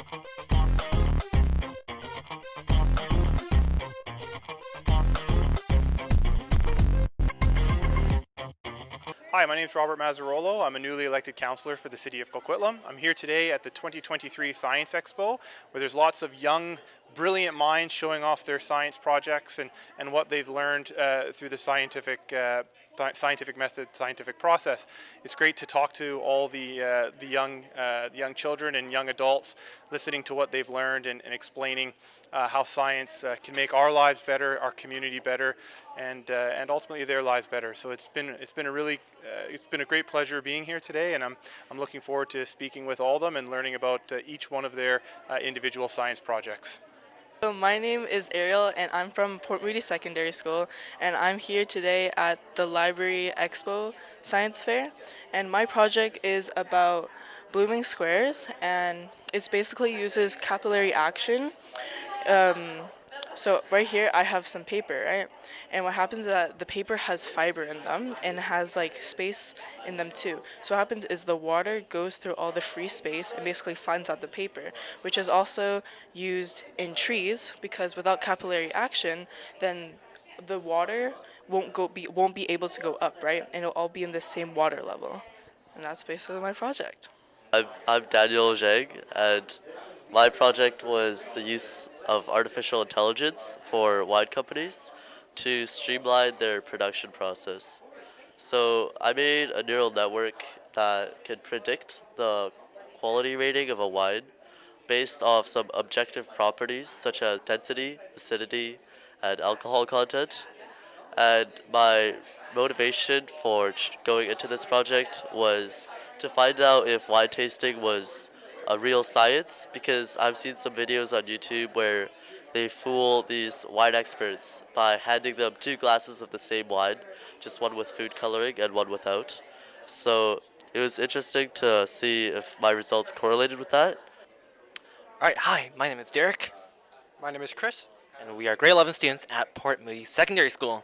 Hi, my name is Robert Mazzarolo. I'm a newly elected councillor for the city of Coquitlam. I'm here today at the 2023 Science Expo, where there's lots of young, brilliant minds showing off their science projects and what they've learned through the scientific method, scientific process. It's great to talk to all the young children and young adults, listening to what they've learned and explaining how science can make our lives better, our community better, and ultimately their lives better. So it's been a great pleasure being here today, and I'm looking forward to speaking with all of them and learning about each one of their individual science projects. So my name is Ariel, and I'm from Port Moody Secondary School, and I'm here today at the Library Expo Science Fair, and my project is about blooming squares, and it basically uses capillary action. So right here I have some paper, right? And what happens is that the paper has fiber in them and has like space in them too. So what happens is the water goes through all the free space and basically flattens out the paper, which is also used in trees because without capillary action, then the water won't be able to go up, right? And it'll all be in the same water level. And that's basically my project. I'm Daniel Zhang, and my project was the use of artificial intelligence for wine companies to streamline their production process. So I made a neural network that can predict the quality rating of a wine based off some objective properties such as density, acidity, and alcohol content. And my motivation for going into this project was to find out if wine tasting was a real science, because I've seen some videos on YouTube where they fool these wine experts by handing them two glasses of the same wine, just one with food coloring and one without. So it was interesting to see if my results correlated with that. All right, hi, my name is Derek, My name is Chris. and we are grade 11 students at Port Moody Secondary School.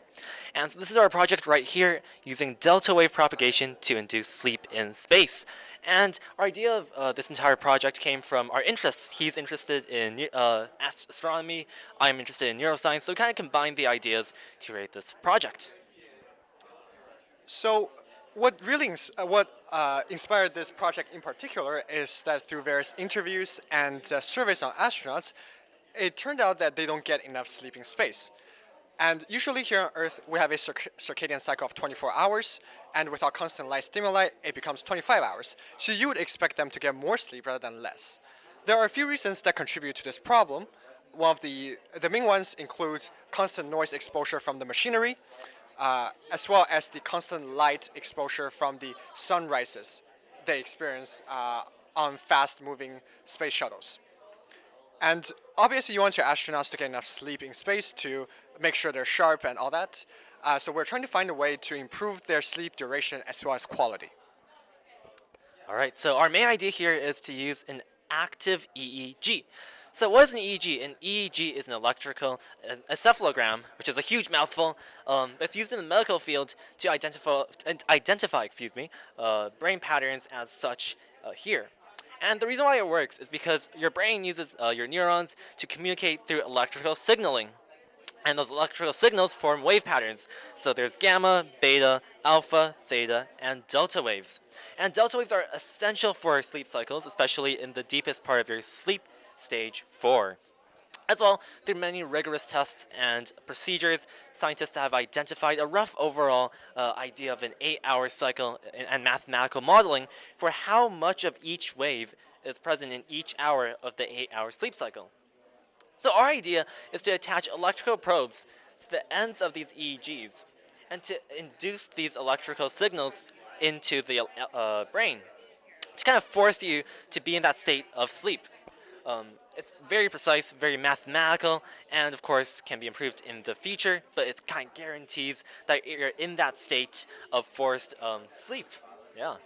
And so this is our project right here, using delta wave propagation to induce sleep in space. And our idea of this entire project came from our interests. He's interested in astronomy, I'm interested in neuroscience, so we kind of combined the ideas to create this project. So, what inspired this project in particular is that through various interviews and surveys on astronauts, it turned out that they don't get enough sleeping space. And usually here on Earth, we have a circadian cycle of 24 hours, and without constant light stimuli, it becomes 25 hours. So you would expect them to get more sleep rather than less. There are a few reasons that contribute to this problem. One of the main ones include constant noise exposure from the machinery, as well as the constant light exposure from the sunrises they experience on fast-moving space shuttles. And obviously, you want your astronauts to get enough sleep in space to make sure they're sharp and all that. So we're trying to find a way to improve their sleep duration as well as quality. All right, so our main idea here is to use an active EEG. So what is an EEG? An EEG is an electrical encephalogram, which is a huge mouthful. That's used in the medical field to identify brain patterns as such here. And the reason why it works is because your brain uses your neurons to communicate through electrical signaling. And those electrical signals form wave patterns. So there's gamma, beta, alpha, theta, and delta waves. And delta waves are essential for sleep cycles, especially in the deepest part of your sleep, stage 4. As well, through many rigorous tests and procedures, scientists have identified a rough overall idea of an 8-hour cycle and mathematical modeling for how much of each wave is present in each hour of the 8-hour sleep cycle. So our idea is to attach electrical probes to the ends of these EEGs and to induce these electrical signals into the brain to kind of force you to be in that state of sleep. It's very precise, very mathematical, and of course can be improved in the future, but it kind of guarantees that you're in that state of forced sleep. Yeah.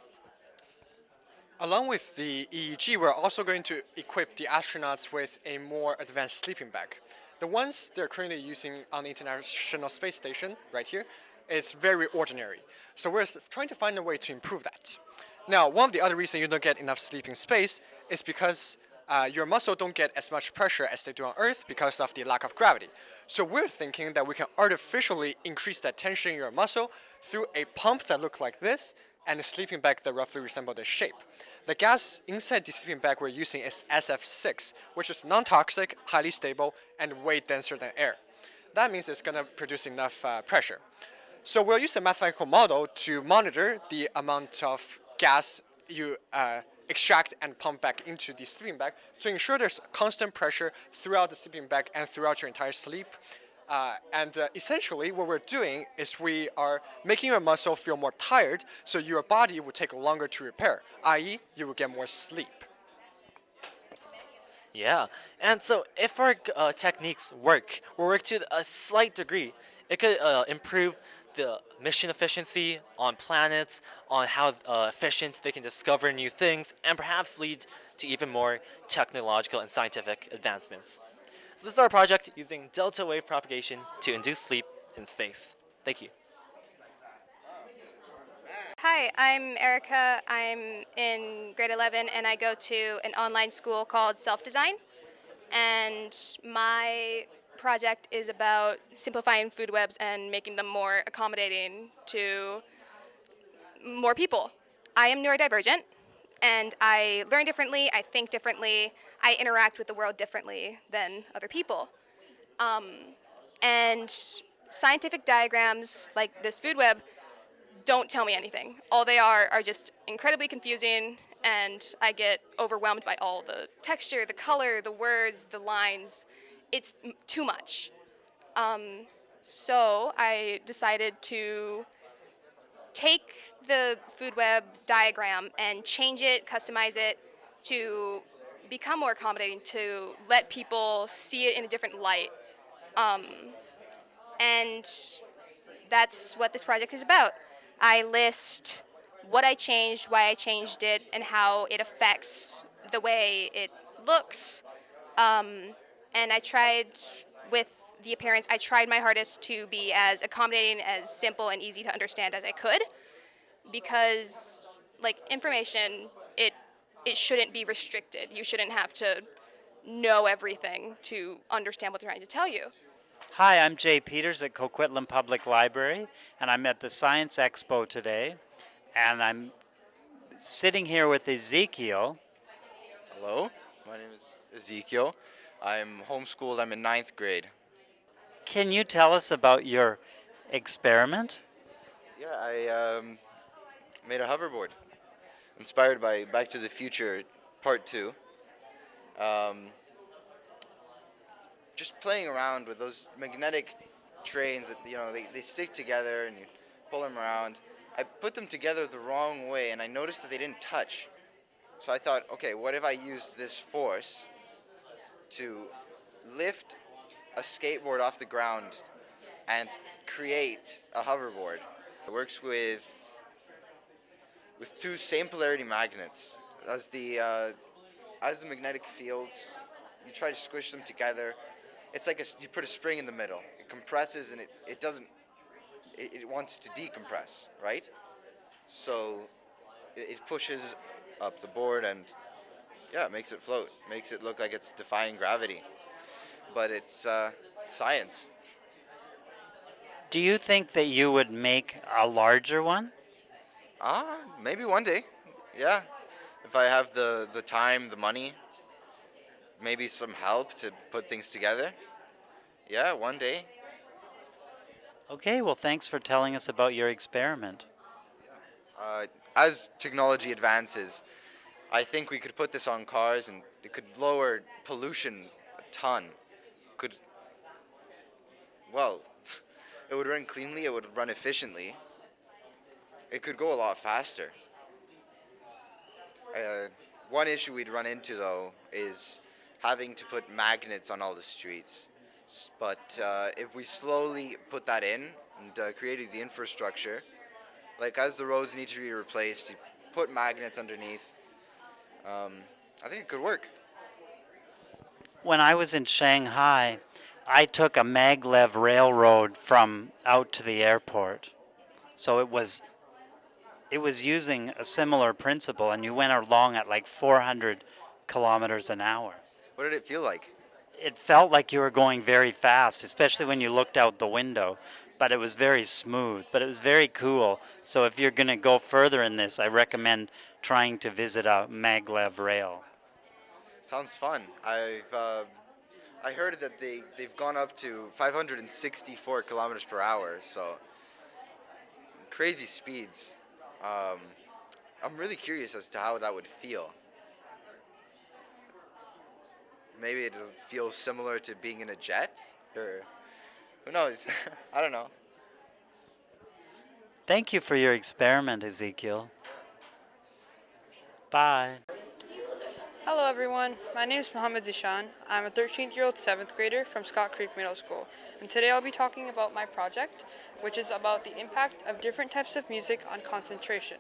Along with the EEG, we're also going to equip the astronauts with a more advanced sleeping bag. The ones they're currently using on the International Space Station, right here, it's very ordinary. So we're trying to find a way to improve that. Now, one of the other reasons you don't get enough sleeping space is because your muscle don't get as much pressure as they do on Earth because of the lack of gravity. So we're thinking that we can artificially increase that tension in your muscle through a pump that looks like this and a sleeping bag that roughly resembles this shape. The gas inside the sleeping bag we're using is SF6, which is non-toxic, highly stable, and way denser than air. That means it's going to produce enough pressure. So we'll use a mathematical model to monitor the amount of gas you extract and pump back into the sleeping bag to ensure there's constant pressure throughout the sleeping bag and throughout your entire sleep. Essentially, what we're doing is we are making your muscle feel more tired, so your body will take longer to repair, i.e., you will get more sleep. Yeah, and so if our techniques work, or work to a slight degree, it could improve the mission efficiency on planets, on how efficient they can discover new things, and perhaps lead to even more technological and scientific advancements. So this is our project using delta wave propagation to induce sleep in space. Thank you. Hi, I'm Erica. I'm in grade 11 and I go to an online school called Self Design. And my project is about simplifying food webs and making them more accommodating to more people. I am neurodivergent and I learn differently, I think differently, I interact with the world differently than other people. Um, and scientific diagrams like this food web don't tell me anything. All they are just incredibly confusing, and I get overwhelmed by all the texture, the color, the words, the lines. It's too much. Um, so I decided to take the food web diagram and change it, customize it to become more accommodating, to let people see it in a different light. Um, and that's what this project is about. I list what I changed, why I changed it, and how it affects the way it looks. Um, and I tried with the appearance, I tried my hardest to be as accommodating, as simple and easy to understand as I could, because like information, it shouldn't be restricted. You shouldn't have to know everything to understand what they're trying to tell you. Hi, I'm Jay Peters at Coquitlam Public Library, and I'm at the Science Expo today, and I'm sitting here with Ezekiel. Hello, my name is Ezekiel. I'm homeschooled. I'm in ninth grade. Can you tell us about your experiment? Yeah, I made a hoverboard inspired by Back to the Future Part 2. Um, just playing around with those magnetic trains that, they stick together and you pull them around. I put them together the wrong way and I noticed that they didn't touch. So I thought, okay, what if I use this force to lift a skateboard off the ground and create a hoverboard? It works with two same polarity magnets. As the magnetic fields, you try to squish them together. It's like you put a spring in the middle. It compresses and it doesn't. It wants to decompress, right? So it pushes up the board and yeah, it makes it float. Makes it look like it's defying gravity. But it's science. Do you think that you would make a larger one? Maybe one day. Yeah. If I have the time, the money, maybe some help to put things together. Yeah, one day. Okay, well, thanks for telling us about your experiment. As technology advances, I think we could put this on cars and it could lower pollution a ton. Could, well, it would run cleanly, it would run efficiently. It could go a lot faster. One issue we'd run into, though, is having to put magnets on all the streets. But if we slowly put that in and created the infrastructure, like as the roads need to be replaced, you put magnets underneath. I think it could work. When I was in Shanghai, I took a maglev railroad from out to the airport. So it was using a similar principle, and you went along at like 400 kilometers an hour. What did it feel like? It felt like you were going very fast, especially when you looked out the window, but it was very smooth, but it was very cool. So if you're going to go further in this, I recommend trying to visit a maglev rail. Sounds fun. I heard that they've gone up to 564 kilometers per hour, so crazy speeds. Um, I'm really curious as to how that would feel. Maybe it'll feel similar to being in a jet, or who knows? I don't know. Thank you for your experiment, Ezekiel. Bye. Hello everyone, my name is Mohammed Zishan. I'm a 13th-year-old 7th grader from Scott Creek Middle School, and today I'll be talking about my project, which is about the impact of different types of music on concentration.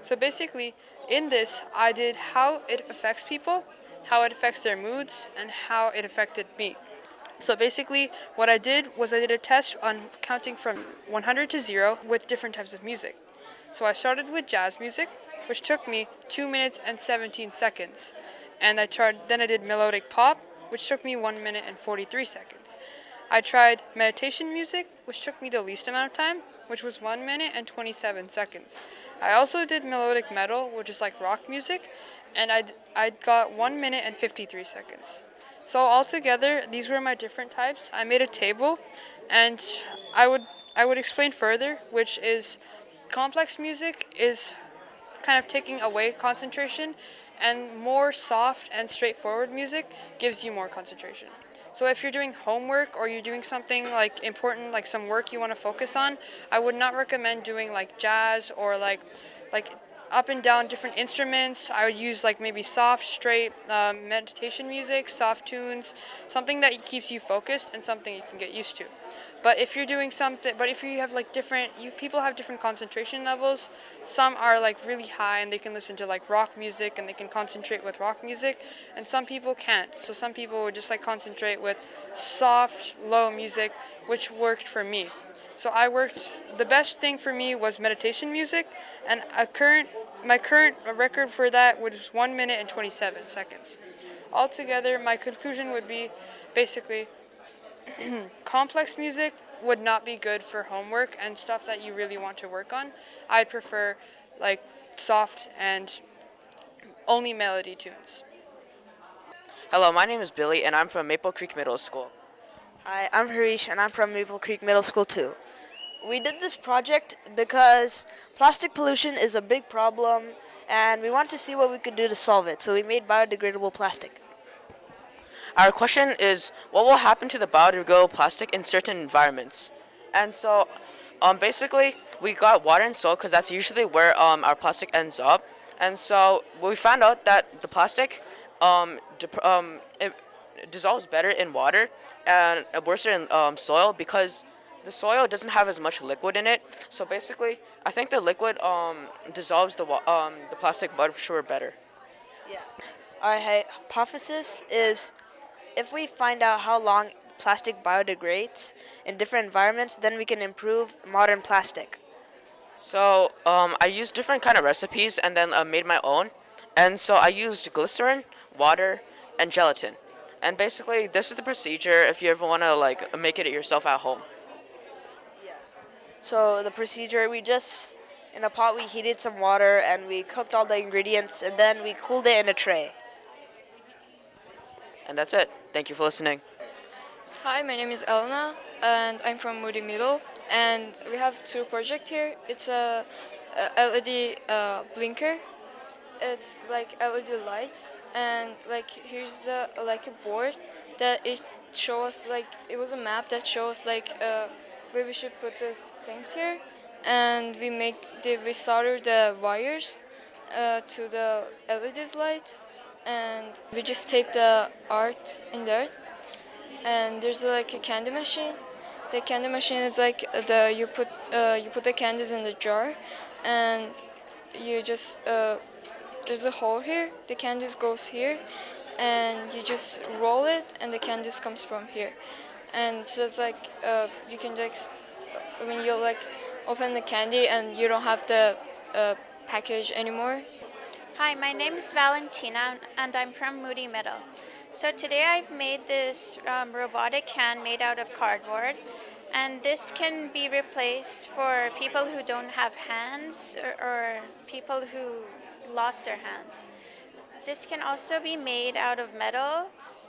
So basically, in this, I did how it affects people, how it affects their moods, and how it affected me. So basically, what I did was I did a test on counting from 100 to 0 with different types of music. So I started with jazz music, which took me 2 minutes and 17 seconds. And then I did melodic pop, which took me 1 minute and 43 seconds. I tried meditation music, which took me the least amount of time, which was 1 minute and 27 seconds. I also did melodic metal, which is like rock music, and I got 1 minute and 53 seconds. So altogether, these were my different types. I made a table, and I would explain further, which is complex music is kind of taking away concentration, and more soft and straightforward music gives you more concentration. So if you're doing homework or you're doing something like important, like some work you want to focus on, I would not recommend doing like jazz or like up and down different instruments. I would use like maybe soft, straight meditation music, soft tunes, something that keeps you focused and something you can get used to. But if you're doing something, but if you have like people have different concentration levels. Some are like really high and they can listen to like rock music and they can concentrate with rock music, and some people can't. So some people would just like concentrate with soft, low music, which worked for me. So the best thing for me was meditation music, and my current record for that was 1 minute and 27 seconds. Altogether, my conclusion would be basically complex music would not be good for homework and stuff that you really want to work on. I'd prefer like soft and only melody tunes. Hello, my name is Billy, and I'm from Maple Creek Middle School. Hi, I'm Harish, and I'm from Maple Creek Middle School too. We did this project because plastic pollution is a big problem, and we want to see what we could do to solve it. So we made biodegradable plastic. Our question is, what will happen to the biodegradable plastic in certain environments? And so, basically, we got water and soil because that's usually where our plastic ends up. And so we found out that the plastic it dissolves better in water and worse in soil because the soil doesn't have as much liquid in it. So basically, I think the liquid dissolves the plastic much better. Yeah. Our hypothesis is if we find out how long plastic biodegrades in different environments, then we can improve modern plastic. So I used different kind of recipes and then made my own. And so I used glycerin, water, and gelatin. And basically, this is the procedure if you ever want to like make it yourself at home. Yeah. So the procedure, in a pot we heated some water and we cooked all the ingredients and then we cooled it in a tray. And that's it. Thank you for listening. Hi, my name is Elena, and I'm from Moody Middle. And we have two projects here. It's a LED blinker. It's like LED lights, and like here's like a board that it shows like it was a map that shows like where we should put these things here, and we solder the wires to the LED light, and we just tape the art in there. And there's like a candy machine. The candy machine is like you put the candies in the jar, and you just there's a hole here. The candies goes here, and you just roll it, and the candies comes from here. And so it's like you can like when you like open the candy, and you don't have the package anymore. Hi, my name is Valentina and I'm from Moody Middle. So today I've made this robotic hand made out of cardboard, and this can be replaced for people who don't have hands or people who lost their hands. This can also be made out of metal,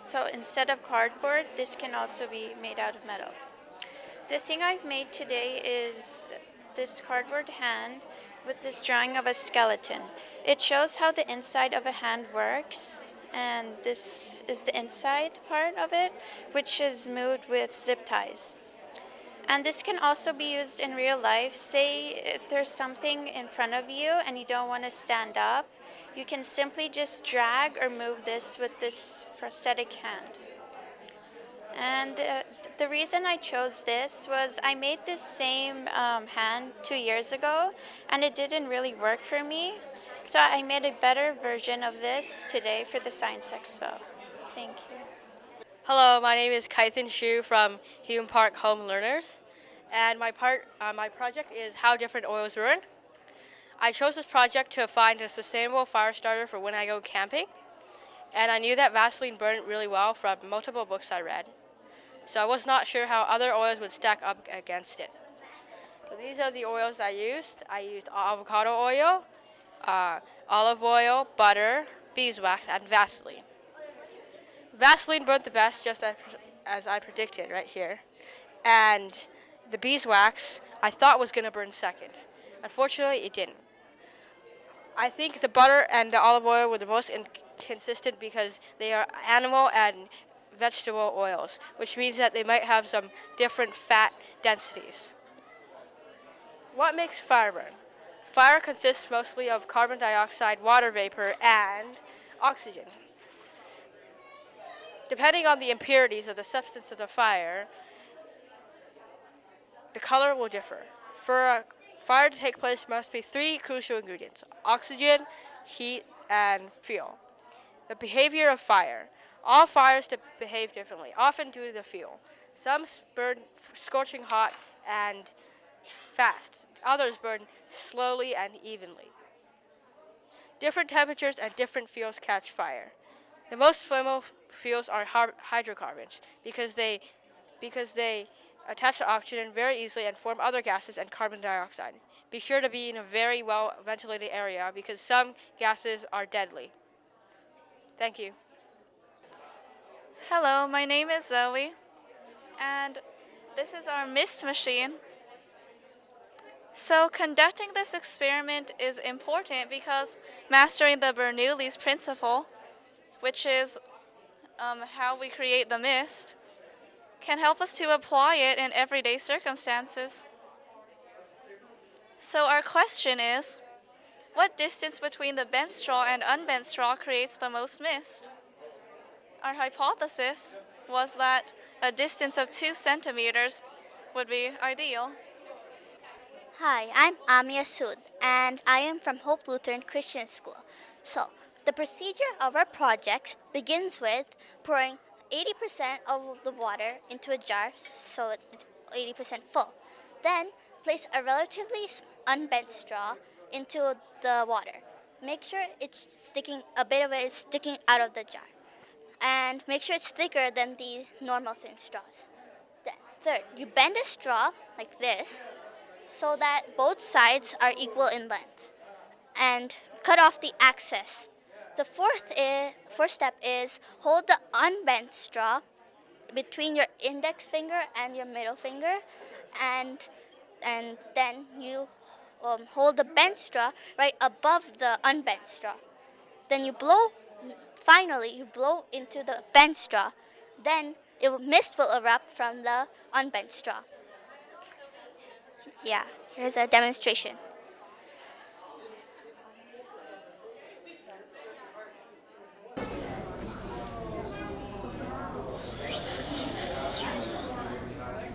so instead of cardboard, this can also be made out of metal. The thing I've made today is this cardboard hand with this drawing of a skeleton. It shows how the inside of a hand works, and this is the inside part of it, which is moved with zip ties. And this can also be used in real life. Say if there's something in front of you and you don't want to stand up, you can simply just drag or move this with this prosthetic hand. And the reason I chose this was I made this same hand 2 years ago, and it didn't really work for me. So I made a better version of this today for the Science Expo. Thank you. Hello, my name is Kaithan Shu from Hume Park Home Learners, and my project is how different oils burn. I chose this project to find a sustainable fire starter for when I go camping, and I knew that Vaseline burned really well from multiple books I read. So I was not sure how other oils would stack up against it. So these are the oils I used. I used avocado oil, olive oil, butter, beeswax, and Vaseline. Vaseline burnt the best, just as I predicted right here. And the beeswax I thought was going to burn second. Unfortunately, it didn't. I think the butter and the olive oil were the most inconsistent because they are animal and vegetable oils, which means that they might have some different fat densities. What makes fire burn? Fire consists mostly of carbon dioxide, water vapor, and oxygen. Depending on the impurities of the substance of the fire, the color will differ. For a fire to take place, must be three crucial ingredients: oxygen, heat, and fuel. The behavior of fire. All fires behave differently, often due to the fuel. Some burn scorching hot and fast. Others burn slowly and evenly. Different temperatures and different fuels catch fire. The most flammable fuels are hydrocarbons because they attach to oxygen very easily and form other gases and carbon dioxide. Be sure to be in a very well ventilated area because some gases are deadly. Thank you. Hello, my name is Zoe, and this is our mist machine. So conducting this experiment is important because mastering the Bernoulli's principle, which is how we create the mist, can help us to apply it in everyday circumstances. So our question is, what distance between the bent straw and unbent straw creates the most mist? Our hypothesis was that a distance of 2 centimeters would be ideal. Hi, I'm Amia Sood, and I am from Hope Lutheran Christian School. So, the procedure of our project begins with pouring 80% of the water into a jar, so it's 80% full. Then, place a relatively unbent straw into the water. Make sure a bit of it is sticking out of the jar. And make sure it's thicker than the normal thin straws. Then, third, you bend a straw like this so that both sides are equal in length, and cut off the excess. The fourth step is hold the unbent straw between your index finger and your middle finger, and then you hold the bent straw right above the unbent straw. Then you blow. Finally, you blow into the bent straw. Then mist will erupt from the unbent straw. Yeah, here's a demonstration.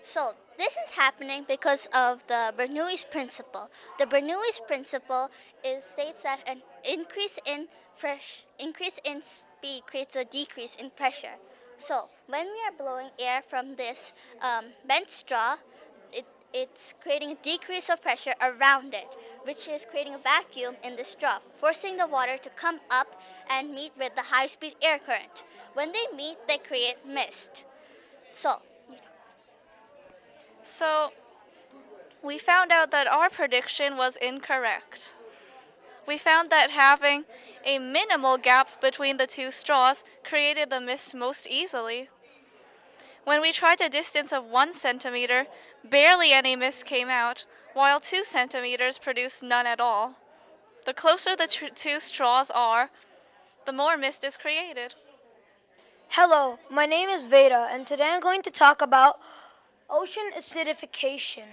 So this is happening because of the Bernoulli's principle. The Bernoulli's principle states that an increase in speed creates a decrease in pressure. So when we are blowing air from this bent straw, it's creating a decrease of pressure around it. which is creating a vacuum in the straw, forcing the water to come up and meet with the high-speed air current. When they meet, they create mist. So, So, we found out that our prediction was incorrect. We found that having a minimal gap between the two straws created the mist most easily. When we tried a distance of 1 centimeter, barely any mist came out, while 2 centimeters produced none at all. The closer the two straws are, the more mist is created. Hello, my name is Veda, and today I'm going to talk about ocean acidification.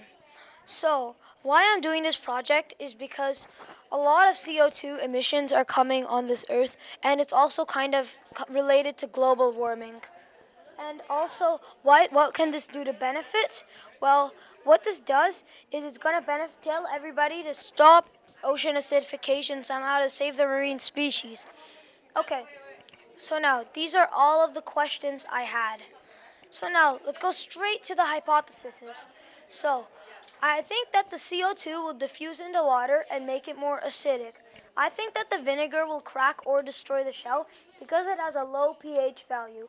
So, why I'm doing this project is because a lot of CO2 emissions are coming on this earth, and it's also kind of related to global warming. And also, what can this do to benefit? Well, what this does is it's going to tell everybody to stop ocean acidification somehow to save the marine species. Okay, so now these are all of the questions I had. So now let's go straight to the hypotheses. So I think that the CO2 will diffuse into water and make it more acidic. I think that the vinegar will crack or destroy the shell because it has a low pH value.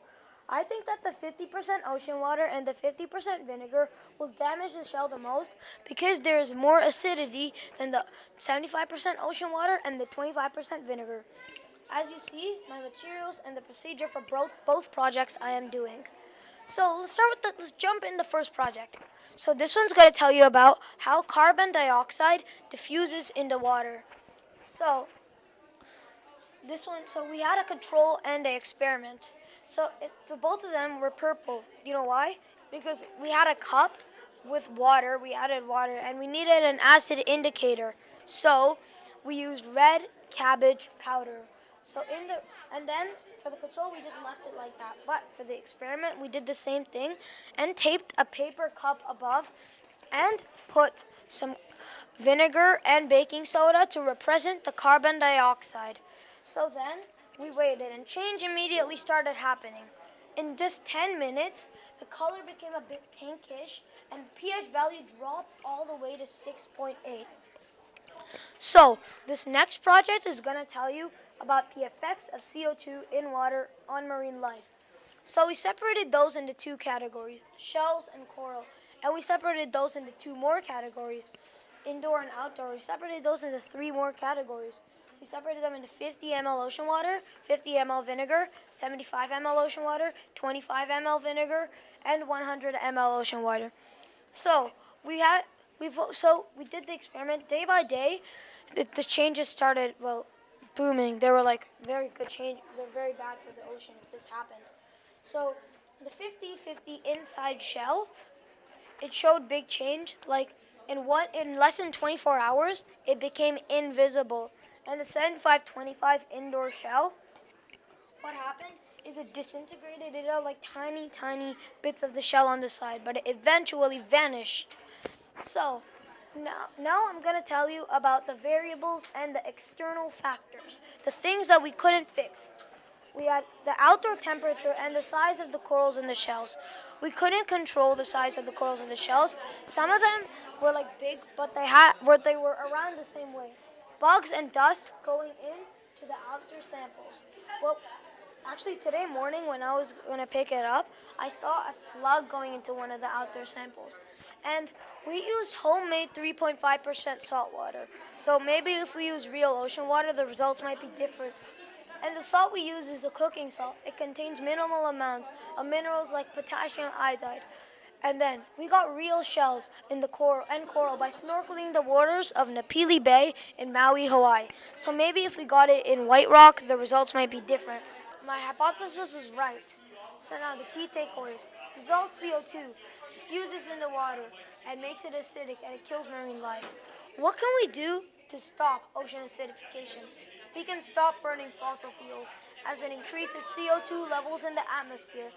I think that the 50% ocean water and the 50% vinegar will damage the shell the most because there is more acidity than the 75% ocean water and the 25% vinegar. As you see, my materials and the procedure for both projects I am doing. So let's jump in the first project. So this one's going to tell you about how carbon dioxide diffuses into water. So we had a control and an experiment. So both of them were purple. You know why? Because we had a cup with water, we added water, and we needed an acid indicator. So we used red cabbage powder. And then for the control, we just left it like that. But for the experiment, we did the same thing and taped a paper cup above and put some vinegar and baking soda to represent the carbon dioxide. So then we waited and change immediately started happening. In just 10 minutes, the color became a bit pinkish and the pH value dropped all the way to 6.8. So this next project is going to tell you about the effects of CO2 in water on marine life. So we separated those into two categories, shells and coral. And we separated those into two more categories, indoor and outdoor. We separated those into three more categories. We separated them into 50 ml ocean water, 50 ml vinegar, 75 ml ocean water, 25 ml vinegar, and 100 ml ocean water. So we did the experiment day by day. The changes started, booming. They were like very good change. They're very bad for the ocean if this happened. So the 50-50 inside shell, it showed big change. Like in less than 24 hours, it became invisible. And the 75-25 indoor shell, what happened is it disintegrated. It had like tiny, tiny bits of the shell on the side, but it eventually vanished. So now I'm going to tell you about the variables and the external factors, the things that we couldn't fix. We had the outdoor temperature and the size of the corals in the shells. We couldn't control the size of the corals in the shells. Some of them were like big, but they were around the same way. Bugs and dust going in to the outdoor samples. Well, actually today morning when I was going to pick it up, I saw a slug going into one of the outdoor samples. And we used homemade 3.5% salt water. So maybe if we use real ocean water, the results might be different. And the salt we use is the cooking salt. It contains minimal amounts of minerals like potassium iodide. And then we got real shells in the coral by snorkeling the waters of Napili Bay in Maui, Hawaii. So maybe if we got it in White Rock, the results might be different. My hypothesis was right. So now the key takeaways. Dissolved CO2 diffuses in the water and makes it acidic and it kills marine life. What can we do to stop ocean acidification? We can stop burning fossil fuels as it increases CO2 levels in the atmosphere.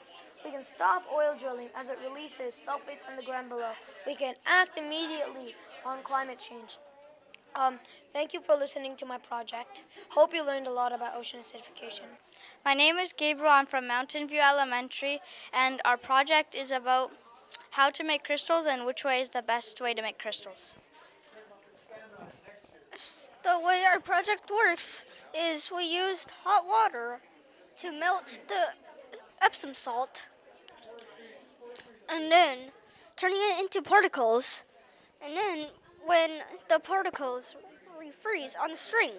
We can stop oil drilling as it releases sulfates from the ground below. We can act immediately on climate change. Thank you for listening to my project. Hope you learned a lot about ocean acidification. My name is Gabriel. I'm from Mountain View Elementary, and our project is about how to make crystals and which way is the best way to make crystals. the way our project works is we used hot water to melt the Epsom salt and then turning it into particles. And then when the particles refreeze on the string.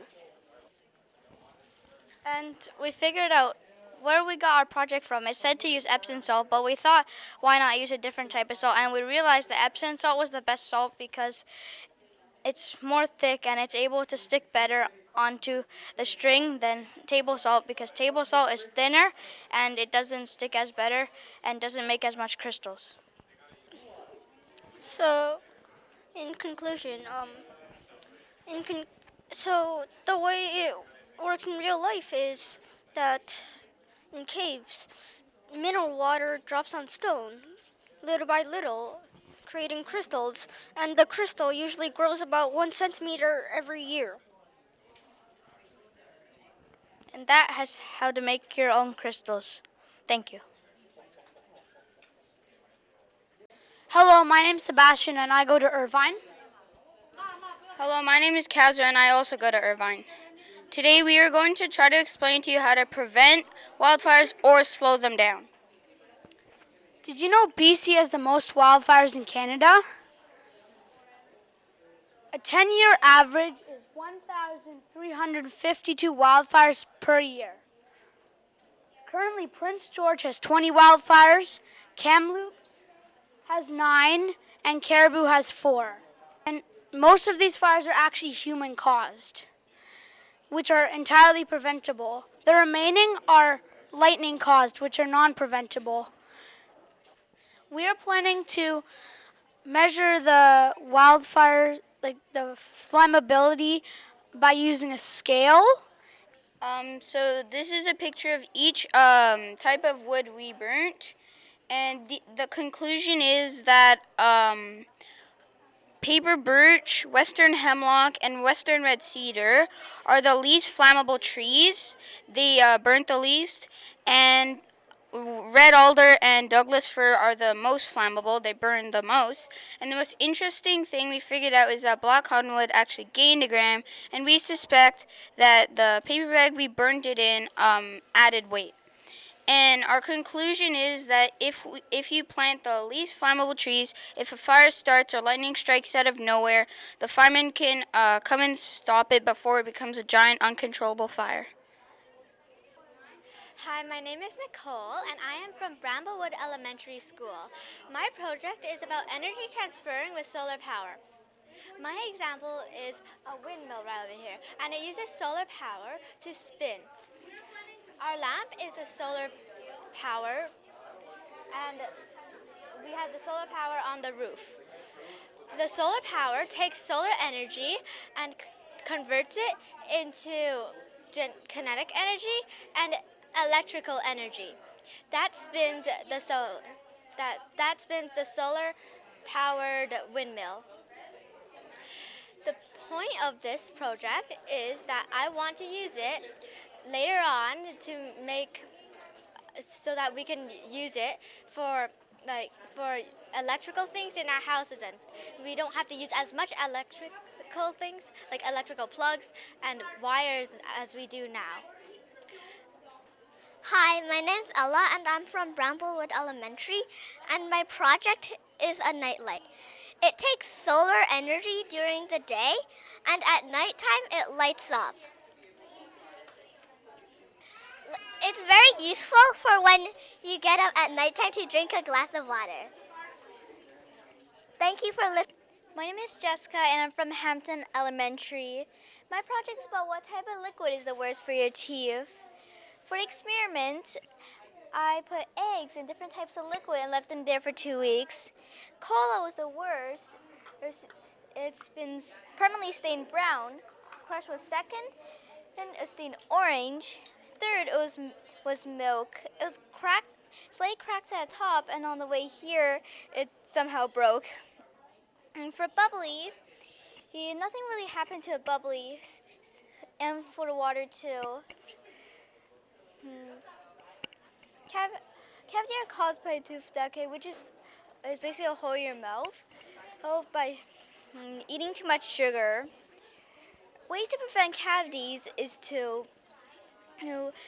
And we figured out where we got our project from. It said to use Epsom salt, but we thought, why not use a different type of salt? And we realized that Epsom salt was the best salt because it's more thick and it's able to stick better onto the string than table salt because table salt is thinner and it doesn't stick as better and doesn't make as much crystals. So, in conclusion, so the way it works in real life is that in caves, mineral water drops on stone, little by little, creating crystals, and the crystal usually grows about 1 centimeter every year. And that has how to make your own crystals. Thank you. Hello, my name is Sebastian and I go to Irvine. Hello, my name is Kazra and I also go to Irvine. Today we are going to try to explain to you how to prevent wildfires or slow them down. Did you know BC has the most wildfires in Canada? A 10-year average is 1,352 wildfires per year. Currently, Prince George has 20 wildfires, Kamloops has 9, and Caribou has 4. And most of these fires are actually human-caused, which are entirely preventable. The remaining are lightning-caused, which are non-preventable. We are planning to measure the wildfire, like the flammability, by using a scale. So this is a picture of each type of wood we burnt, and the conclusion is that paper birch, western hemlock, and western red cedar are the least flammable trees. They burnt the least, and red alder and Douglas fir are the most flammable. They burn the most. And the most interesting thing we figured out is that black cottonwood actually gained a gram, and we suspect that the paper bag we burned it in added weight. And our conclusion is that if you plant the least flammable trees, if a fire starts or lightning strikes out of nowhere, the firemen can come and stop it before it becomes a giant uncontrollable fire. Hi, my name is Nicole, and I am from Bramblewood Elementary School. My project is about energy transferring with solar power. My example is a windmill right over here, and it uses solar power to spin. Our lamp is a solar power, and we have the solar power on the roof. The solar power takes solar energy and converts it into kinetic energy and electrical energy. That spins the solar powered windmill. The point of this project is that I want to use it later on to make so that we can use it for electrical things in our houses, and we don't have to use as much electrical things like electrical plugs and wires as we do now. Hi, my name's Ella and I'm from Bramblewood Elementary, and my project is a nightlight. It takes solar energy during the day, and at nighttime it lights up. It's very useful for when you get up at nighttime to drink a glass of water. Thank you for listening. My name is Jessica and I'm from Hampton Elementary. My project is about what type of liquid is the worst for your teeth. For the experiment, I put eggs in different types of liquid and left them there for 2 weeks. Cola was the worst. It's been permanently stained brown. Crush was second, then it was stained orange. Third, it was milk. It was cracked, slightly cracked at the top, and on the way here, it somehow broke. And for bubbly, nothing really happened to a bubbly, and for the water too. Cavity are caused by tooth decay, which is basically a hole in your mouth by eating too much sugar. Ways to prevent cavities is to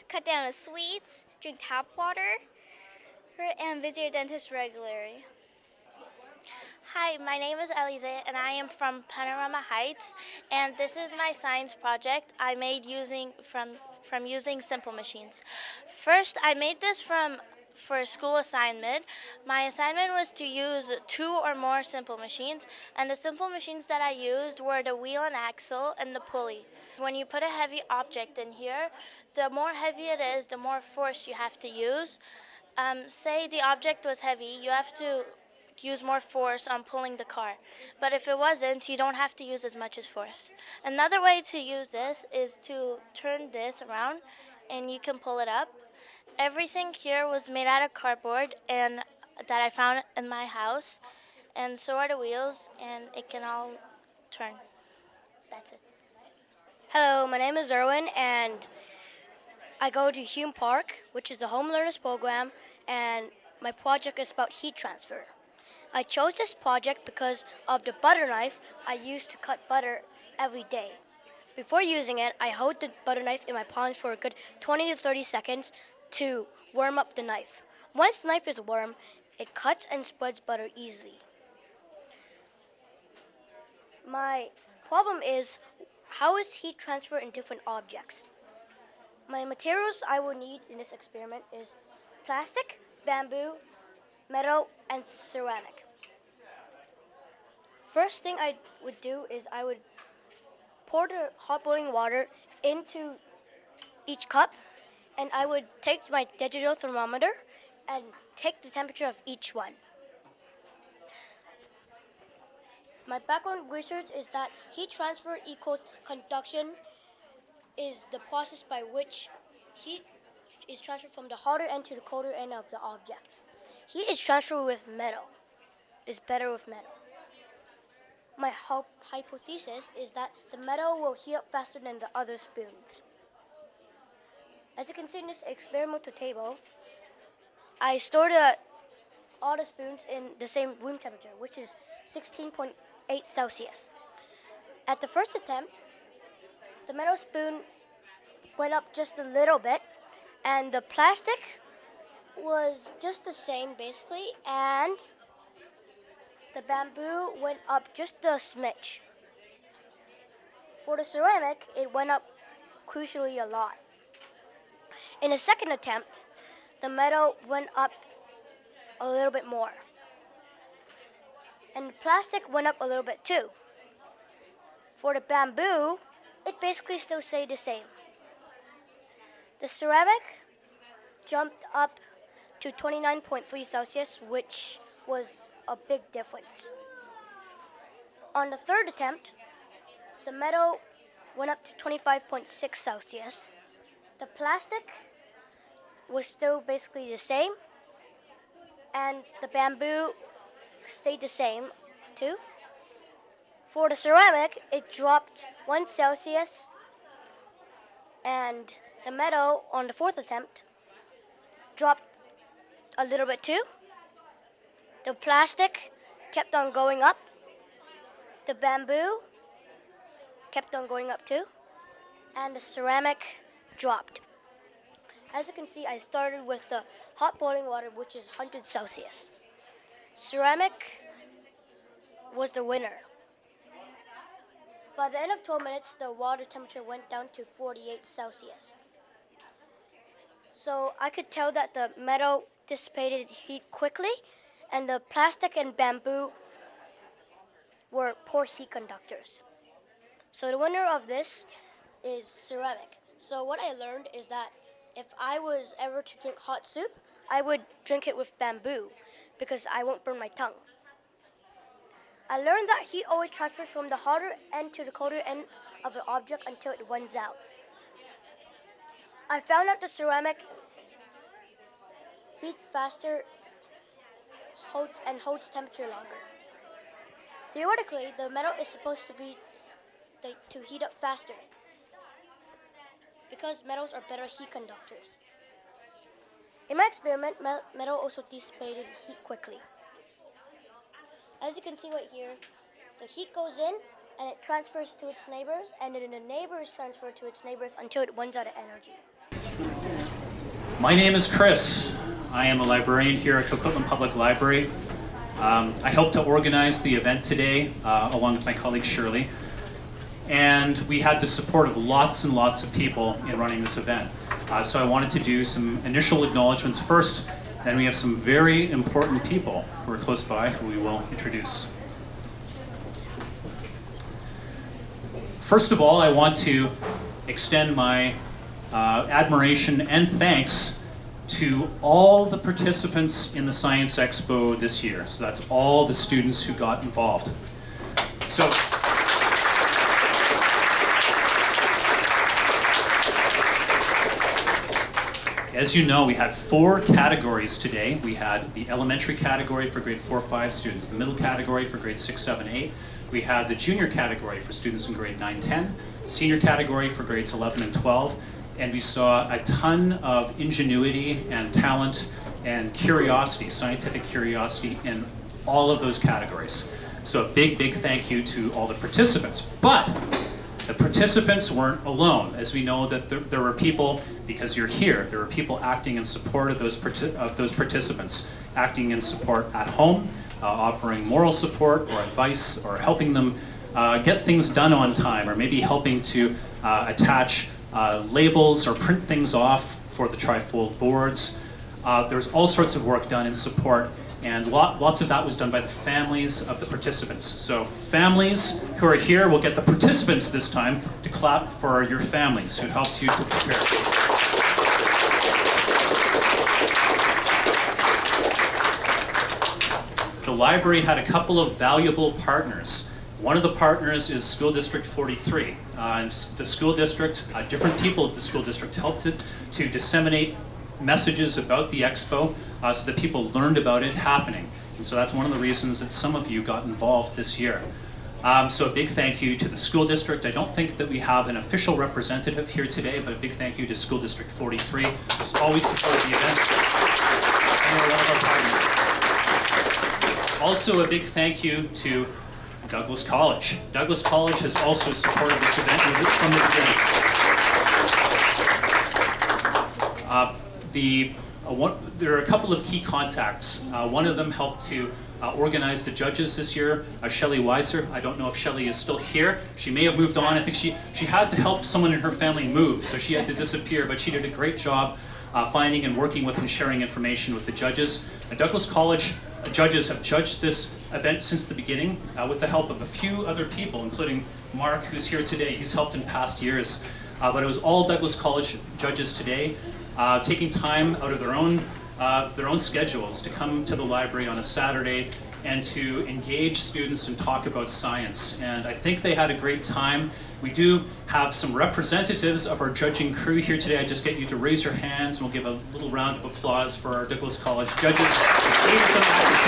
cut down on sweets, drink tap water, and visit your dentist regularly. Hi, my name is Elize, and I am from Panorama Heights, and this is my science project I made from using simple machines. First, I made this for a school assignment. My assignment was to use 2 or more simple machines, and the simple machines that I used were the wheel and axle and the pulley. When you put a heavy object in here, the more heavy it is, the more force you have to use. Say the object was heavy, you have to use more force on pulling the car. But if it wasn't, you don't have to use as much as force. Another way to use this is to turn this around and you can pull it up. Everything here was made out of cardboard and that I found in my house, and so are the wheels, and it can all turn. That's it. Hello, my name is Erwin, and I go to Hume Park, which is the Home Learners Program, and my project is about heat transfer. I chose this project because of the butter knife I use to cut butter every day. Before using it, I hold the butter knife in my palms for a good 20 to 30 seconds to warm up the knife. Once the knife is warm, it cuts and spreads butter easily. My problem is, how is heat transferred in different objects? My materials I will need in this experiment is plastic, bamboo, metal, and ceramic. First thing I would do is I would pour the hot boiling water into each cup, and I would take my digital thermometer and take the temperature of each one. My background research is that heat transfer equals conduction is the process by which heat is transferred from the hotter end to the colder end of the object. Heat is transferred with metal. It's better with metal. My hypothesis is that the metal will heat up faster than the other spoons. As you can see in this experimental table, I stored all the spoons in the same room temperature, which is 16.8 Celsius. At the first attempt, the metal spoon went up just a little bit, and the plastic was just the same basically, and the bamboo went up just a smidge. For the ceramic, it went up crucially a lot. In the second attempt, the metal went up a little bit more. And the plastic went up a little bit too. For the bamboo, it basically still stayed the same. The ceramic jumped up to 29.3 Celsius, which was a big difference. On the third attempt, the metal went up to 25.6 Celsius. The plastic was still basically the same, and the bamboo stayed the same too. For the ceramic, it dropped 1 Celsius, and the metal on the fourth attempt dropped a little bit too. The plastic kept on going up. The bamboo kept on going up too. And the ceramic dropped. As you can see, I started with the hot boiling water, which is 100 Celsius. Ceramic was the winner. By the end of 12 minutes, the water temperature went down to 48 Celsius. So I could tell that the metal dissipated heat quickly, and the plastic and bamboo were poor heat conductors. So the winner of this is ceramic. So what I learned is that if I was ever to drink hot soup, I would drink it with bamboo because I won't burn my tongue. I learned that heat always transfers from the hotter end to the colder end of an object until it runs out. I found out the ceramic heat faster holds temperature longer. Theoretically, the metal is supposed to be to heat up faster because metals are better heat conductors. In my experiment, metal also dissipated heat quickly. As you can see right here, the heat goes in and it transfers to its neighbors, and then the neighbors transfer to its neighbors until it runs out of energy. My name is Chris. I am a librarian here at Coquitlam Public Library. I helped to organize the event today along with my colleague Shirley. And we had the support of lots and lots of people in running this event. So I wanted to do some initial acknowledgements first, then we have some very important people who are close by who we will introduce. First of all, I want to extend my admiration and thanks to all the participants in the Science Expo this year. So that's all the students who got involved. So, as you know, we had 4 categories today. We had the elementary category for grade 4-5 students, the middle category for grade 6, 7, 8. We had the junior category for students in grade 9, 10, the senior category for grades 11 and 12, and we saw a ton of ingenuity and talent and curiosity, scientific curiosity in all of those categories. So a big, big thank you to all the participants. But the participants weren't alone. As we know that there were people, because you're here, there were people acting in support of those participants, acting in support at home, offering moral support or advice or helping them get things done on time, or maybe helping to attach labels or print things off for the trifold boards. There's all sorts of work done in support, and lots of that was done by the families of the participants. So families who are here will get the participants this time to clap for your families who helped you to prepare. The library had a couple of valuable partners. One of the partners is School District 43. The school district, different people at the school district helped to disseminate messages about the Expo so that people learned about it happening. And so that's one of the reasons that some of you got involved this year. So a big thank you to the school district. I don't think that we have an official representative here today, but a big thank you to School District 43, who's always supported the event. And they're one of our partners. Also a big thank you to Douglas College. Douglas College has also supported this event from the beginning. There are a couple of key contacts. One of them helped to organize the judges this year, Shelley Weiser. I don't know if Shelley is still here. She may have moved on. I think she had to help someone in her family move, so she had to disappear, but she did a great job finding and working with and sharing information with the judges. The Douglas College judges have judged this event since the beginning with the help of a few other people, including Mark, who's here today. He's helped in past years. But it was all Douglas College judges today, taking time out of their own schedules to come to the library on a Saturday and to engage students and talk about science. And I think they had a great time. We do have some representatives of our judging crew here today. I just get you to raise your hands, and we'll give a little round of applause for our Douglas College judges. 8 of them after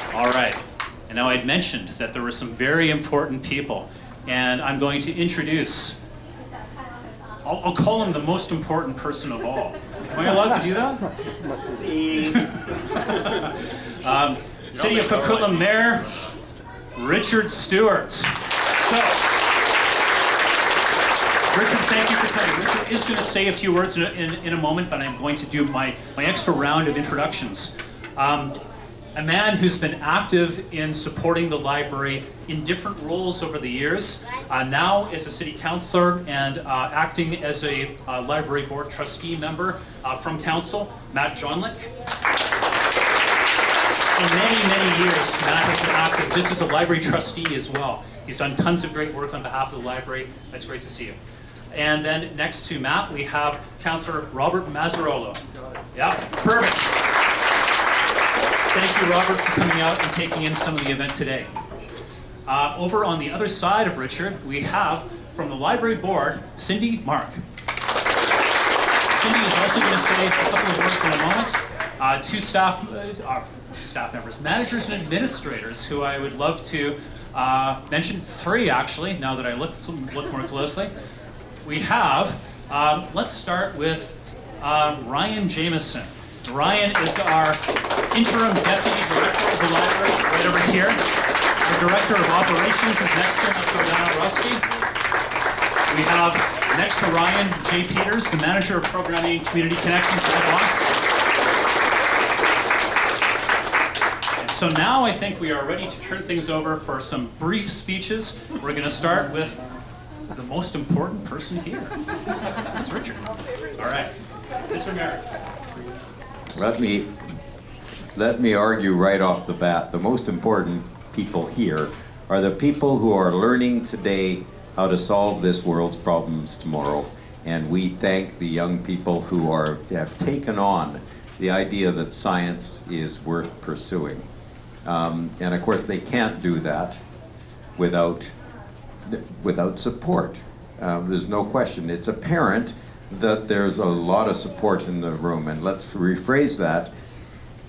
today. All right. And now I'd mentioned that there were some very important people, and I'm going to introduce, I'll call him the most important person of all. Am I allowed to do that? See. City of Coquitlam Mayor, Richard Stewart. So, Richard, thank you for coming. Richard is going to say a few words in a moment, but I'm going to do my extra round of introductions. A man who's been active in supporting the library in different roles over the years, now as a city councillor and acting as a library board trustee member from council, Matt Johnlick. For many, many years, Matt has been active just as a library trustee as well. He's done tons of great work on behalf of the library. That's great to see you. And then next to Matt, we have Councillor Robert Mazzarolo. Yeah, perfect. Thank you, Robert, for coming out and taking in some of the event today. Over on the other side of Richard, we have, from the library board, Cindy Mark. Cindy is also going to say a couple of words in a moment. Two staff members, managers and administrators, who I would love to mention. 3, actually, now that I look more closely. We have, let's start with Ryan Jameson. Ryan is our interim deputy director of the library. right over here. The Director of Operations is next to him. Let's go down, Rusty. We have next to Ryan, Jay Peters, the Manager of Programming and Community Connections, my boss. And so now I think we are ready to turn things over for some brief speeches. We're going to start with the most important person here. That's Richard. All right. Mr. Merrick. Let me argue right off the bat. The most important people here are the people who are learning today how to solve this world's problems tomorrow. And we thank the young people who have taken on the idea that science is worth pursuing. And of course, they can't do that without support. There's no question. It's apparent that there's a lot of support in the room. And let's rephrase that.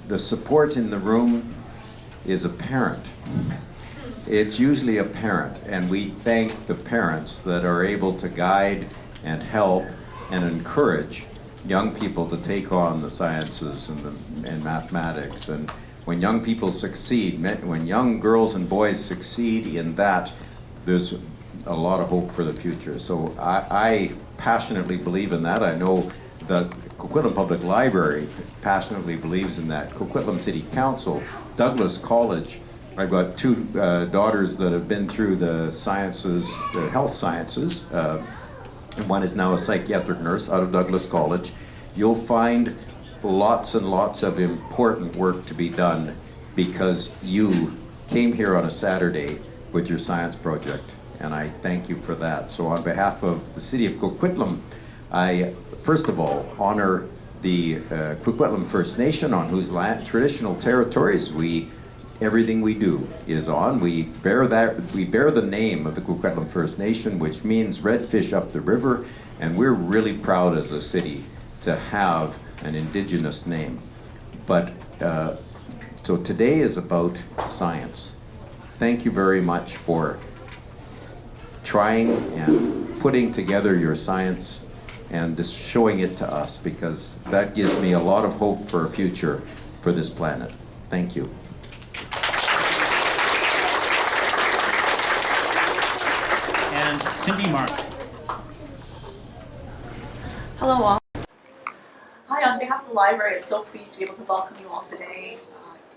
The support in the room is apparent. It's usually apparent, and we thank the parents that are able to guide and help and encourage young people to take on the sciences and mathematics. And when young people succeed, when young girls and boys succeed in that, there's a lot of hope for the future. So I passionately believe in that. I know that Coquitlam Public Library passionately believes in that. Coquitlam City Council, Douglas College. I've got two daughters that have been through the sciences, the health sciences, and one is now a psychiatric nurse out of Douglas College. You'll find lots and lots of important work to be done because you came here on a Saturday with your science project, and I thank you for that. So on behalf of the City of Coquitlam, I first of all honor the Coquitlam First Nation, on whose traditional territories everything we do is on. We bear the name of the Coquitlam First Nation, which means red fish up the river, and we're really proud as a city to have an Indigenous name. But so today is about science. Thank you very much for trying and putting together your science and just showing it to us, because that gives me a lot of hope for a future for this planet. Thank you. And Cindy Mark. Hello all. Hi, on behalf of the library, I'm so pleased to be able to welcome you all today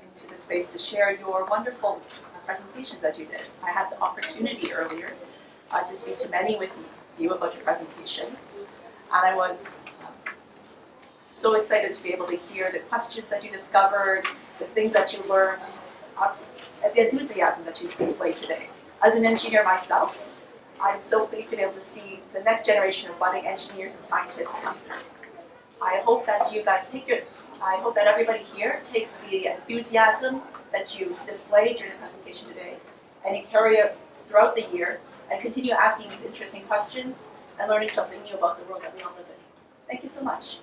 into the space to share your wonderful presentations that you did. I had the opportunity earlier to speak to many with you about your presentations, and I was so excited to be able to hear the questions that you discovered, the things that you learned, and the enthusiasm that you displayed today. As an engineer myself, I'm so pleased to be able to see the next generation of budding engineers and scientists come through. I hope that you guys I hope that everybody here takes the enthusiasm that you've displayed during the presentation today, and you carry it throughout the year and continue asking these interesting questions and learning something new about the world that we all live in. Thank you so much.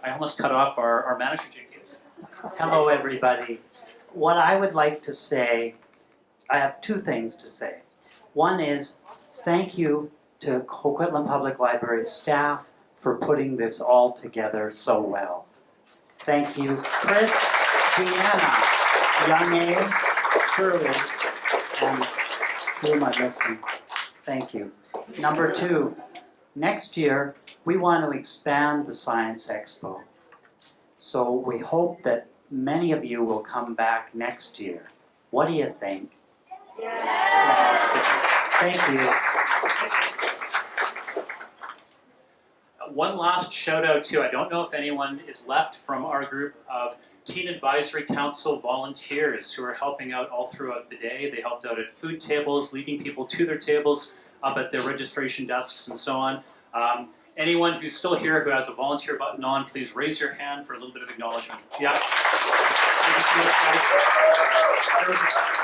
I almost cut off our manager, Jay Peters. Hello, everybody. What I would like to say, I have two things to say. One is thank you to Coquitlam Public Library staff for putting this all together so well. Thank you, Chris, Deanna, Young A, Shirley, and who am I missing? Thank you. Number two, next year we want to expand the Science Expo. So we hope that many of you will come back next year. What do you think? Yeah. Thank you. One last shout out to, I don't know if anyone is left from our group of Teen Advisory Council volunteers who are helping out all throughout the day. They helped out at food tables, leading people to their tables, up at their registration desks and so on. Anyone who's still here who has a volunteer button on, please raise your hand for a little bit of acknowledgement. Yeah. Thank you so much, guys.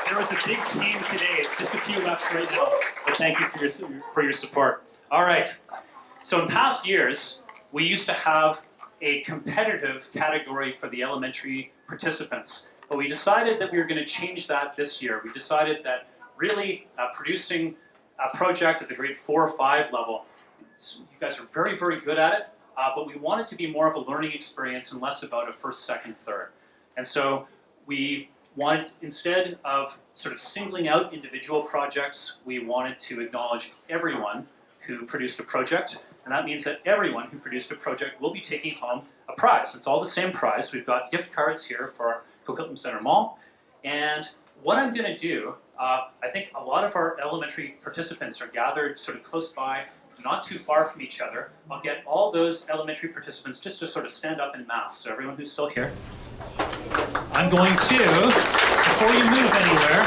There was a big team today. Just a few left right now. But thank you for your support. All right. So in past years, we used to have a competitive category for the elementary participants. But we decided that we were going to change that this year. We decided that really producing a project at the grade 4 or 5 level, you guys are very, very good at it. but we want it to be more of a learning experience and less about a first, second, third. And so we wanted, instead of sort of singling out individual projects, we wanted to acknowledge everyone who produced a project. And that means that everyone who produced a project will be taking home a prize. It's all the same prize. We've got gift cards here for Coquitlam Center Mall. And what I'm going to do, I think a lot of our elementary participants are gathered sort of close by, not too far from each other. I'll get all those elementary participants just to sort of stand up in mass. So everyone who's still here, I'm going to, before you move anywhere,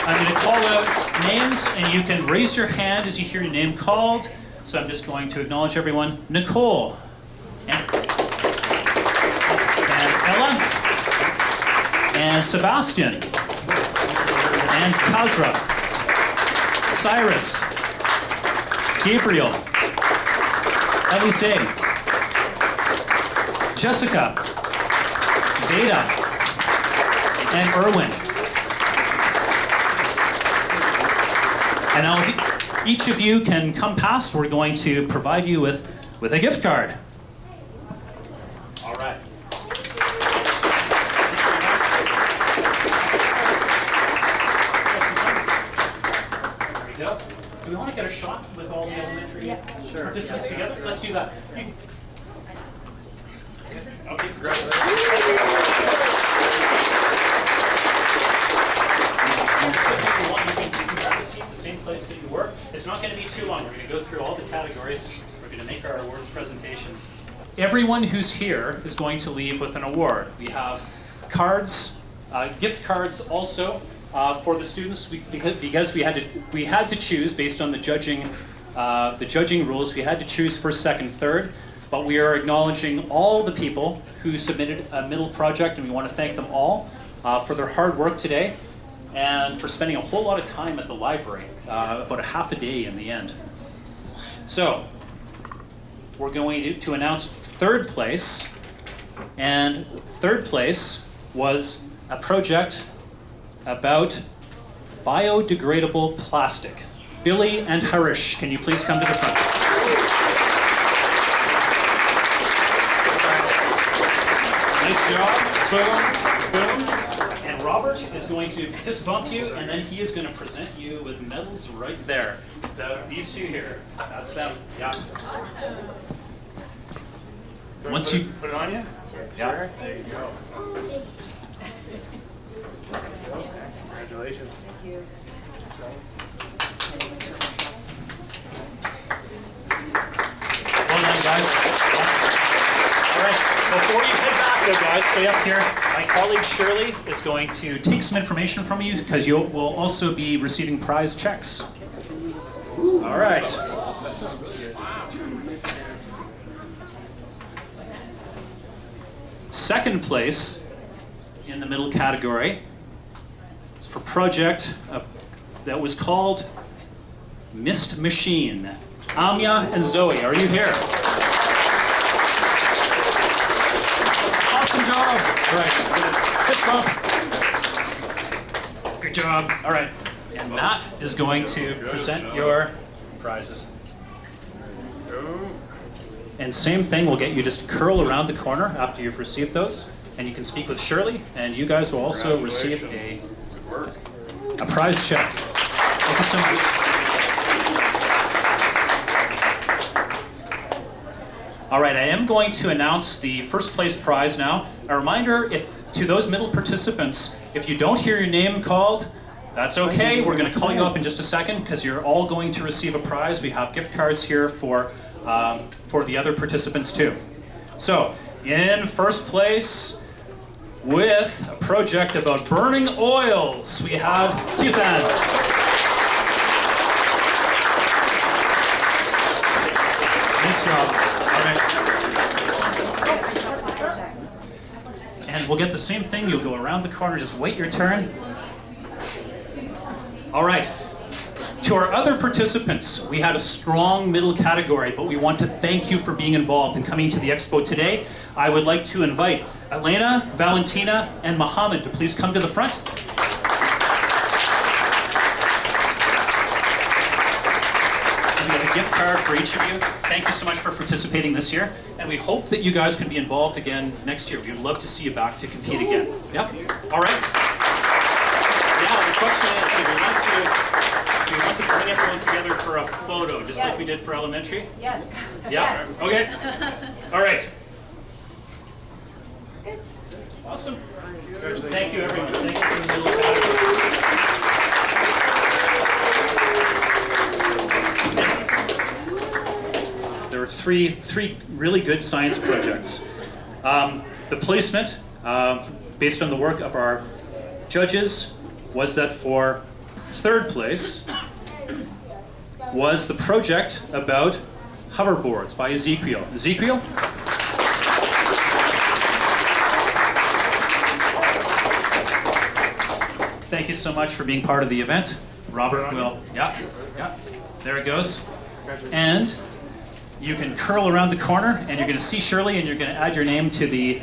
I'm going to call out names, and you can raise your hand as you hear your name called. So I'm just going to acknowledge everyone. Nicole, and Ella, and Sebastian, and Kazra, Cyrus, Gabriel, Elise, Jessica, Veda, and Erwin. And now if each of you can come past, we're going to provide you with a gift card. All right. There we go. Do we want to get a shot with all the elementary participants together? Let's do that. Okay, the same place that you were. It's not going to be too long. We're going to go through all the categories. We're going to make our awards presentations. Everyone who's here is going to leave with an award. We have cards, gift cards also for the students because we had to choose based on the judging rules. We had to choose first, second, third. But we are acknowledging all the people who submitted a middle project, and we want to thank them all for their hard work today and for spending a whole lot of time at the library, about a half a day in the end. So we're going to announce third place, and third place was a project about biodegradable plastic. Billy and Harish, can you please come to the front? Nice job. Boom, boom. And Robert is going to fist bump you, and then he is going to present you with medals right there. These two here. That's them. Yeah. Once you put it on you? Yeah. Sure. There you go. Congratulations. Thank you. Well done, guys. All right. Before you head back, though, guys, stay up here. My colleague Shirley is going to take some information from you because you will also be receiving prize checks. All right. That sounds really good. Second place in the middle category is for project that was called Mist Machine. Amya and Zoe, are you here? Awesome job. All right. Fist bump. Good job. All right. And Matt is going to present your prizes. And same thing, we'll get you just curl around the corner after you've received those. And you can speak with Shirley, and you guys will also receive a prize check. Thank you so much. All right, I am going to announce the first place prize now. A reminder to those middle participants, if you don't hear your name called, that's okay. We're going to call you up in just a second because you're all going to receive a prize. We have gift cards here for the other participants too. So, in first place with a project about burning oils, we have Coquitlam. Nice job. All right. And we'll get the same thing. You'll go around the corner, just wait your turn. All right. To our other participants, we had a strong middle category, but we want to thank you for being involved and coming to the Expo today. I would like to invite Elena, Valentina, and Mohammed to please come to the front. And we have a gift card for each of you. Thank you so much for participating this year, and we hope that you guys can be involved again next year. We'd love to see you back to compete again. Yep. All right. Now the question is, do we want to bring everyone together for a photo, just like we did for elementary? Yes. Yeah. Yes. Okay. All right. Awesome. Thank you, everyone. Thank you for the middle category. There were three really good science projects. The placement, based on the work of our judges, was that for third place was the project about hoverboards by Ezekiel. Ezekiel? Thank you so much for being part of the event. Robert will, yeah, there it goes. And you can curl around the corner and you're going to see Shirley and you're going to add your name to the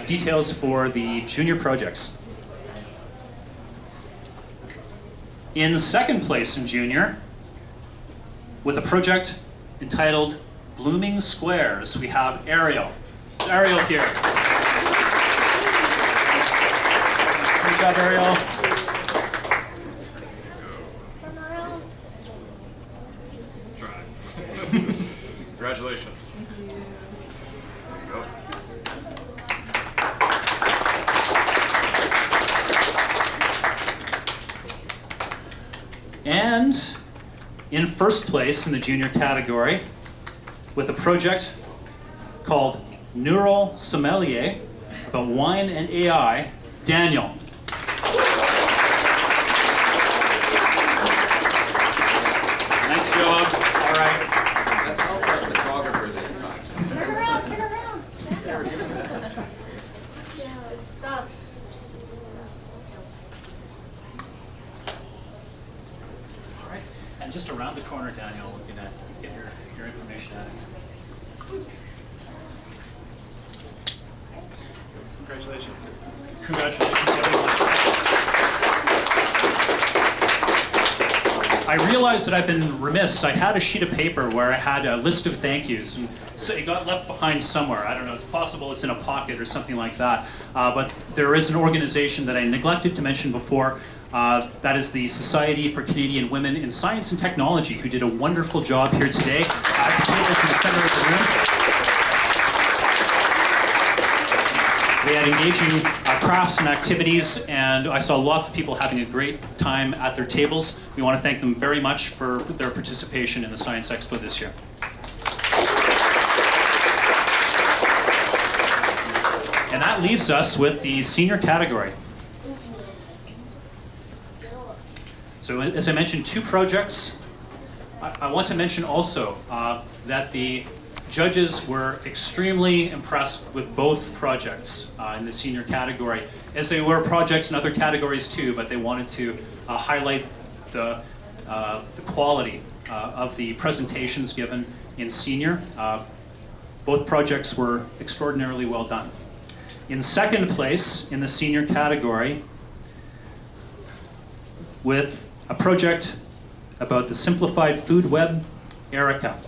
details for the junior projects. In second place in junior, with a project entitled Blooming Squares, we have Ariel. Is Ariel here? Good job, Ariel. Congratulations. Go. And in first place in the junior category, with a project called Neural Sommelier about wine and AI, Daniel. Nice job. All right. Let's help our photographer this time. Turn around, turn around. There we go. Stop. All right. And just around the corner, Daniel, we're going to get your information out of you. Congratulations. Congratulations, everyone. I realized that I've been remiss. I had a sheet of paper where I had a list of thank yous, and so it got left behind somewhere. I don't know, it's possible it's in a pocket or something like that. But there is an organization that I neglected to mention before. That is the Society for Canadian Women in Science and Technology, who did a wonderful job here today. At the tables in the center of the room. They had engaging crafts and activities, and I saw lots of people having a great time at their tables. We want to thank them very much for their participation in the Science Expo this year. And that leaves us with the senior category. So as I mentioned, two projects. I want to mention also that the judges were extremely impressed with both projects in the senior category, as they were projects in other categories too, but they wanted to highlight the quality of the presentations given in senior. Both projects were extraordinarily well done. In second place in the senior category, with a project about the simplified food web, Erica.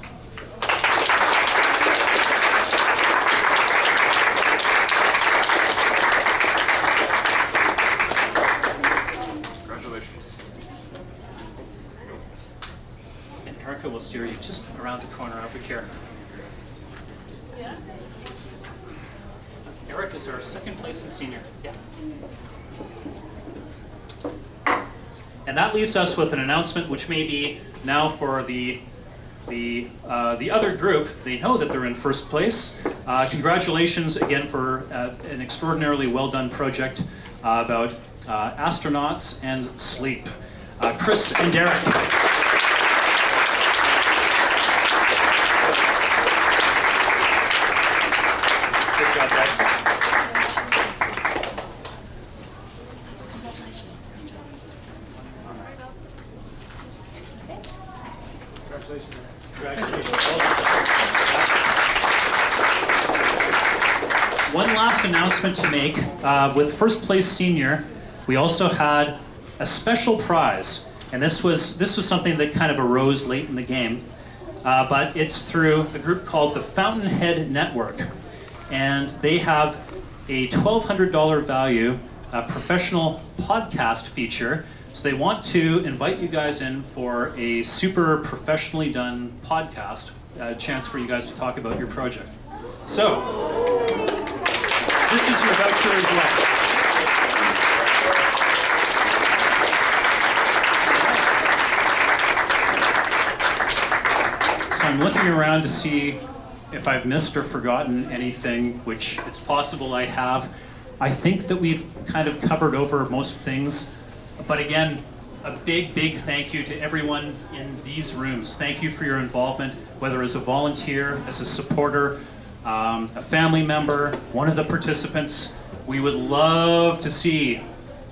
Congratulations. And Erica will steer you just around the corner over here. Eric is our second place in senior. Yeah. And that leaves us with an announcement, which may be now for the other group. They know that they're in first place. Congratulations again for an extraordinarily well done project about astronauts and sleep. Chris and Derek. Good job, guys. Congratulations. Congratulations. One last announcement to make. With first place senior, we also had a special prize, and this was something that kind of arose late in the game. but it's through a group called the Fountainhead Network. And they have a $1,200 value professional podcast feature. So they want to invite you guys in for a super professionally done podcast, a chance for you guys to talk about your project. So, this is your voucher as well. So I'm looking around to see if I've missed or forgotten anything, which it's possible I have. I think that we've kind of covered over most things. But again, a big, big thank you to everyone in these rooms. Thank you for your involvement, whether as a volunteer, as a supporter, a family member, one of the participants. We would love to see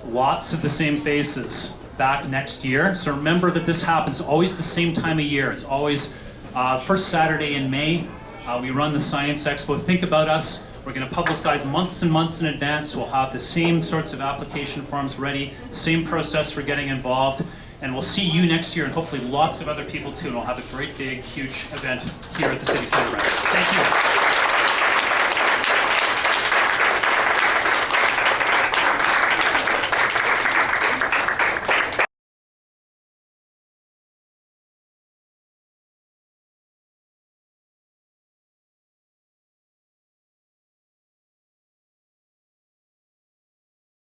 lots of the same faces back next year. So remember that this happens always the same time of year. It's always first Saturday in May. We run the Science Expo. Think about us. We're going to publicize months and months in advance. We'll have the same sorts of application forms ready, same process for getting involved. And we'll see you next year and hopefully lots of other people too. And we'll have a great, big, huge event here at the City Center. Thank you.